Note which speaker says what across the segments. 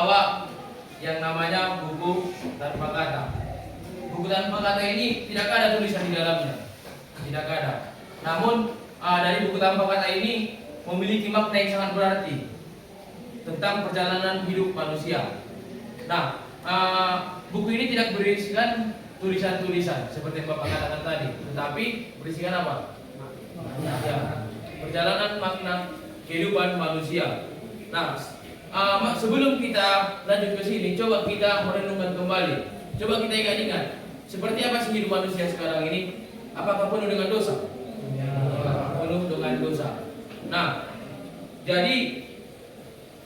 Speaker 1: membawa yang namanya buku tanpa kata. Buku tanpa kata ini tidak ada tulisan di dalamnya, tidak ada. Namun dari buku tanpa kata ini memiliki makna yang sangat berarti tentang perjalanan hidup manusia. Nah, buku ini tidak berisikan tulisan-tulisan seperti yang Bapak katakan tadi, tetapi berisikan apa? Ya, perjalanan makna kehidupan manusia. Nah, sebelum kita lanjut ke sini, coba kita merenungkan kembali. Coba kita ingat-ingat, seperti apa sih hidup manusia sekarang ini? Apakah penuh dengan dosa? Ya. Penuh dengan dosa. Nah, jadi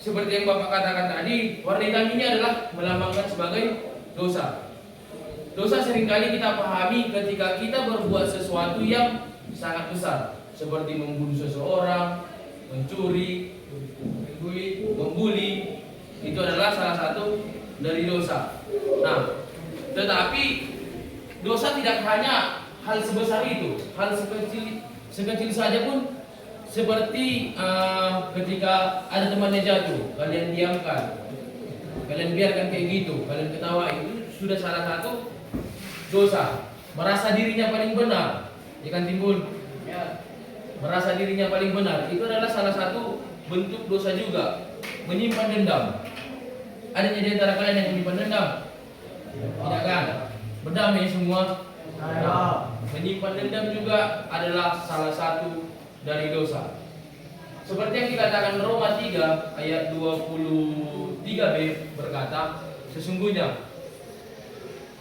Speaker 1: seperti yang Bapak katakan tadi, warna hitam ini adalah melambangkan sebagai dosa. Dosa seringkali kita pahami ketika kita berbuat sesuatu yang sangat besar, seperti membunuh seseorang, mencuri, membuli, itu adalah salah satu dari dosa. Nah, tetapi dosa tidak hanya hal sebesar itu, hal sekecil saja pun, seperti ketika ada temannya jatuh, kalian diamkan, kalian biarkan kayak gitu, kalian ketawa, itu sudah salah satu dosa. Merasa dirinya paling benar, ikan timbul, ya, merasa dirinya paling benar, itu adalah salah satu bentuk dosa juga. Menyimpan dendam, adanya di antara kalian yang menyimpan dendam? Tidak kan? Berdamai semua. Menyimpan dendam juga adalah salah satu dari dosa. Seperti yang dikatakan Roma 3 ayat 23b berkata, sesungguhnya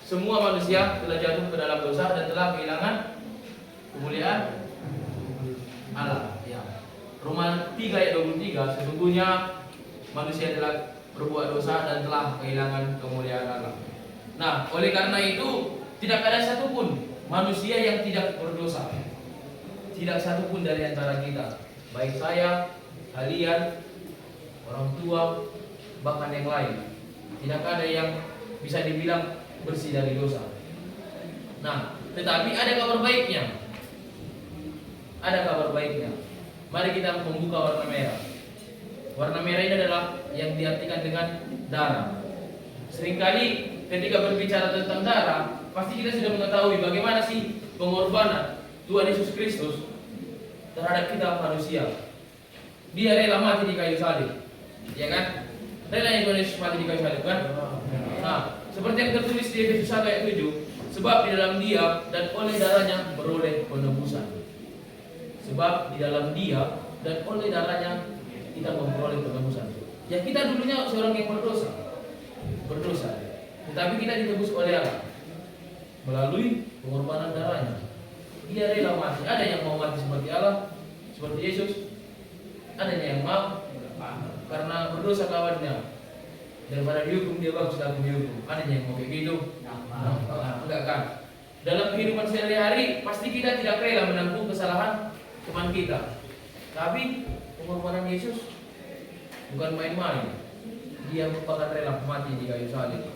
Speaker 1: semua manusia telah jatuh ke dalam dosa dan telah kehilangan kemuliaan Allah. Ya. Roma 3 ayat 23, sesungguhnya manusia telah berbuat dosa dan telah kehilangan kemuliaan Allah. Nah, oleh karena itu tidak ada satupun manusia yang tidak berdosa. Tidak satupun dari antara kita, baik saya, kalian, orang tua, bahkan yang lain, tidak ada yang bisa dibilang bersih dari dosa. Nah, tetapi ada kabar baiknya. Ada kabar baiknya. Mari kita membuka warna merah. Warna merah ini adalah yang diartikan dengan darah. Seringkali ketika berbicara tentang darah, pasti kita sudah mengetahui bagaimana sih pengorbanan Tuhan Yesus Kristus terhadap kita manusia. Dia rela mati di kayu salib, ya kan? Rela Tuhan Yesus mati di kayu salib, kan? Nah, seperti yang tertulis di Efesus 1 ayat 7, sebab di dalam Dia dan oleh darahnya beroleh penebusan. Sebab di dalam Dia dan oleh darahnya kita memperoleh penebusan. Ya, kita dulunya seorang yang berdosa, tetapi kita ditebus oleh Allah melalui pengorbanan darahnya. Dia rela mati. Ada yang mau mati seperti Allah, seperti Yesus. Ada yang mau karena berdosa kawannya, daripada dihukum dia bagus aku dihukum. Ada yang mau kayak gitu? Enggak kan? Dalam kehidupan sehari-hari pasti kita tidak rela menanggung kesalahan teman kita. Tapi pengorbanan Yesus bukan main-main. Dia bahkan rela mati di kayu salib.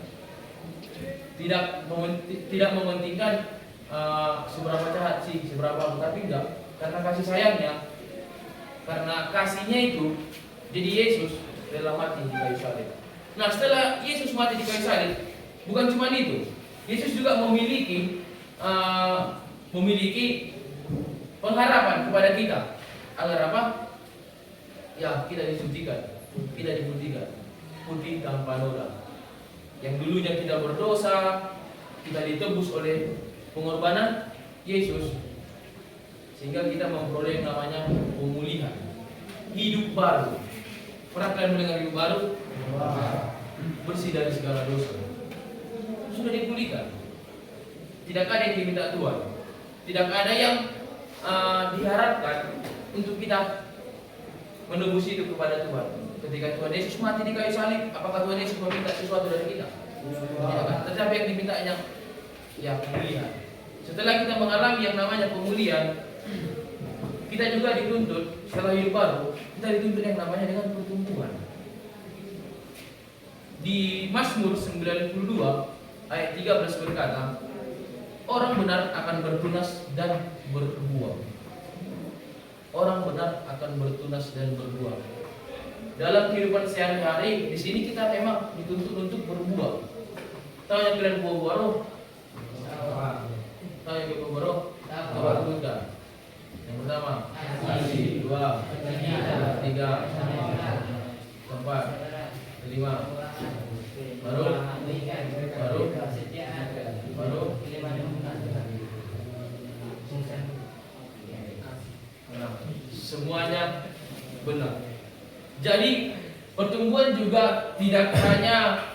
Speaker 1: Tidak mementingkan seberapa jahat sih, seberapa, tapi enggak, karena kasih sayangnya, karena kasihnya itu, jadi Yesus rela mati di kayu salib. Nah, setelah Yesus mati di kayu salib, bukan cuma itu, Yesus juga memiliki pengharapan kepada kita agar apa? Ya, kita disucikan, kita diputihkan, putih tanpa noda. Yang dulunya kita berdosa, kita ditebus oleh pengorbanan Yesus, sehingga kita memperoleh yang namanya pemulihan, hidup baru. Pernah kalian mendengar hidup baru? Bersih dari segala dosa. Sudah dipulihkan. Tidak ada yang diminta Tuhan. Tidak ada yang diharapkan untuk kita menebus itu kepada Tuhan. Ketika Tuhan Yesus mati di kayu salib, apakah Tuhan Yesus meminta sesuatu dari kita? Tidak. Tetapi yang dimintanya ya pemulihan. Setelah kita mengalami yang namanya pemulihan, kita juga dituntut setelah hidup baru, kita dituntut yang namanya dengan pertumbuhan. Di Mazmur 92 ayat 13 berkata, orang benar akan bertunas dan berbuah. Orang benar akan bertunas dan berbuah. dalam kehidupan sehari-hari di sini kita memang dituntut untuk berbuah. Tahu yang kalian buah-buah roh? Tahu yang buah-buah roh? Coba sebutkan. Yang pertama, kasih. Dua, tiga, empat, lima. Baru. Nah, semuanya benar. Jadi pertumbuhan juga tidak hanya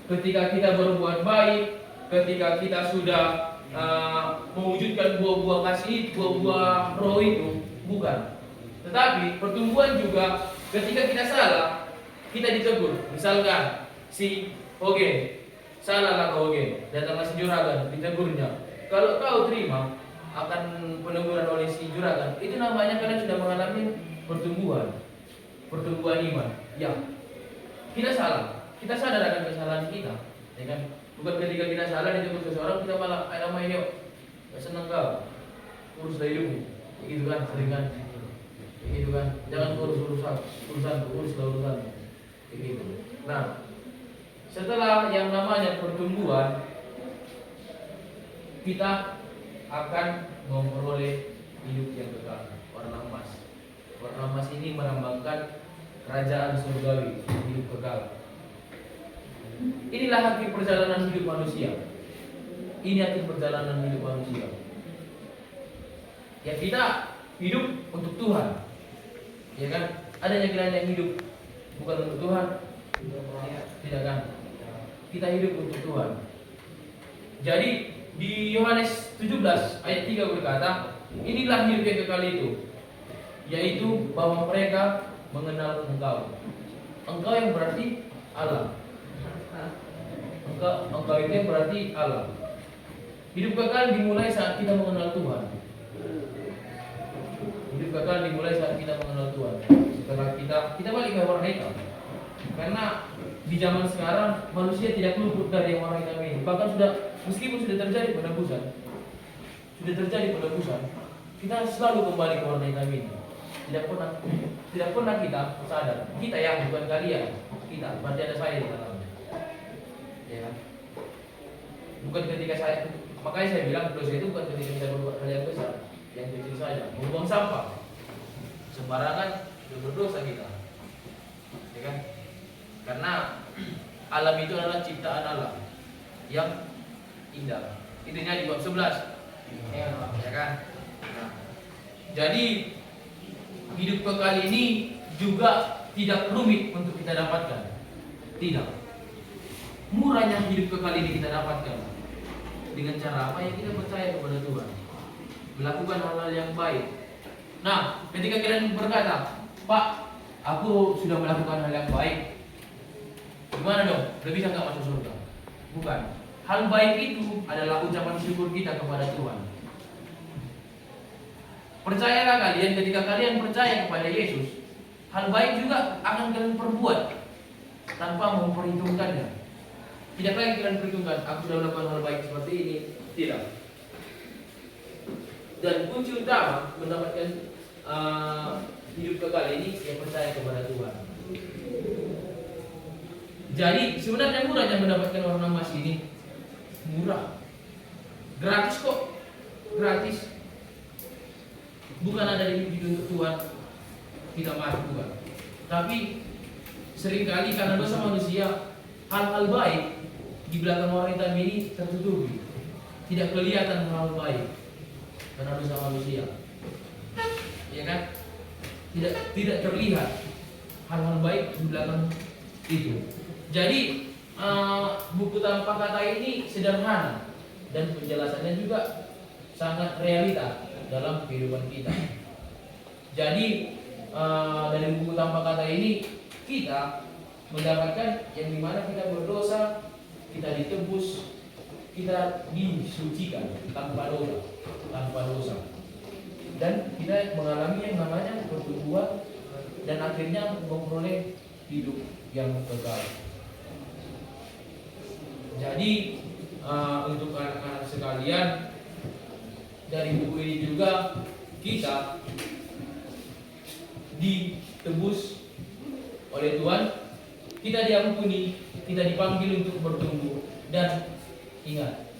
Speaker 1: ketika kita berbuat baik, ketika kita sudah mewujudkan buah-buah kasih, buah-buah roh itu, bukan. Tetapi pertumbuhan juga ketika kita salah, kita ditegur. Misalkan si Oge, salahlah kau Oge, datanglah si Juragan, ditegurnya. Kalau kau terima akan peneguran oleh si Juragan, itu namanya kalian sudah mengalami pertumbuhan iman. Ya, kita salah, kita sadar akan kesalahan kita, ya kan? Bukan ketika kita salah ditegur seseorang kita malah nama ini, gak senang kau, urus hidupmu, gitu kan, sering kan, gitu kan, jangan urus urusan, gitu. Nah, setelah yang namanya pertumbuhan, kita akan memperoleh hidup yang kekal, warna emas. Warna emas ini melambangkan kerajaan surgawi, hidup kekal. Inilah akhir perjalanan hidup manusia. Ini akhir perjalanan hidup manusia. Ya, kita hidup untuk Tuhan, ya kan? Ada yang kalian yang hidup bukan untuk Tuhan, tidak kan? Kita hidup untuk Tuhan. Jadi di Yohanes 17 ayat 3 berkata, inilah hidup yang kekal itu, yaitu bahwa mereka mengenal Engkau. Engkau yang berarti Allah. Engkau itu yang berarti Allah. Hidup kekal dimulai saat kita mengenal Tuhan. Hidup kekal dimulai saat kita mengenal Tuhan. Setelah kita balik ke warna hitam. Karena di zaman sekarang manusia tidak luput dari yang warna hitam ini. Bahkan meskipun sudah terjadi penebusan, kita selalu kembali ke warna hitam ini. Tidak pernah kita sadar. Kita yang bukan kalian. Kita, berarti ada saya di dalamnya. Ya. Bukan ketika makanya saya bilang dosa itu bukan ketika kita berbuat hal yang besar, yang kecil saja, membuang sampah sembarangan, itu berdosa kita, ya kan? Karena alam itu adalah ciptaan Allah yang indah. Intinya di bab 11, ya kan? Nah, jadi hidup kekal ini juga tidak rumit untuk kita dapatkan, tidak. Murahnya hidup kekal ini kita dapatkan dengan cara apa? Ya, kita percaya kepada Tuhan, melakukan hal-hal yang baik. Nah, ketika kalian berkata, Pak, aku sudah melakukan hal yang baik, gimana dong? Udah bisa nggak masuk surga? Bukan. Hal baik itu adalah ucapan syukur kita kepada Tuhan. Percayalah kalian, ketika kalian percaya kepada Yesus, hal baik juga akan kalian perbuat tanpa memperhitungkannya. Tidak lagi kalian perhitungkan, aku sudah melakukan hal baik seperti ini. Tidak. Dan kunci utama mendapatkan hidup kekal ini, ya percaya kepada Tuhan. Jadi sebenarnya murahnya mendapatkan warna emas ini. Murah. Gratis kok. Gratis. Bukan ada dituntut Tuhan kita masuk, bukan. Tapi seringkali karena dosa manusia, hal-hal baik di belakang orang hitam ini tertutupi. Tidak kelihatan hal baik karena dosa manusia, ya kan? Tidak terlihat hal-hal baik di belakang itu. Jadi buku tanpa kata ini sederhana dan penjelasannya juga sangat realita dalam kehidupan kita. Jadi dari buku tanpa kata ini kita mendapatkan yang dimana kita berdosa, kita ditebus, kita disucikan tanpa dosa, dan kita mengalami yang namanya pertumbuhan dan akhirnya memperoleh hidup yang kekal. Jadi untuk anak-anak sekalian, dari buku ini juga kita ditebus oleh oleh Tuhan, kita diampuni, kita dipanggil untuk bertumbuh, dan ingat,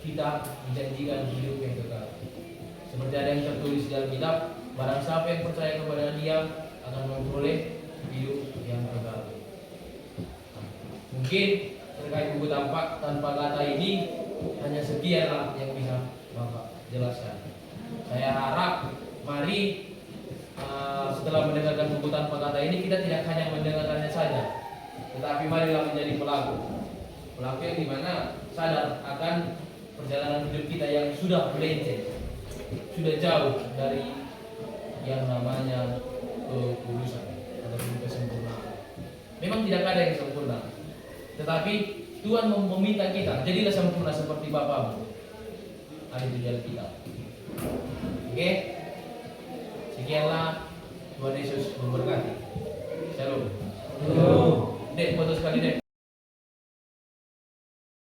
Speaker 1: kita dijanjikan hidup yang kekal. Seperti ada yang tertulis dalam kitab, barang siapa yang percaya kepada Dia akan memperoleh hidup yang kekal. Mungkin terkait buku tanpa kata ini hanya sekianlah yang bisa Bapak jelaskan. Saya harap mari setelah mendengarkan buku tanpa kata ini, kita tidak hanya mendengarkannya saja, tetapi marilah menjadi pelaku yang dimana sadar akan perjalanan hidup kita yang sudah melenceng, sudah jauh dari yang namanya kekulusan ataupun kesempurnaan. Memang tidak ada yang sempurna, tetapi Tuhan meminta kita jadilah sempurna seperti Bapamu. Ada itu jalan kita. Oke, sekianlah. Tuhan Yesus memberkati. Shalom. Dek, foto sekali dek.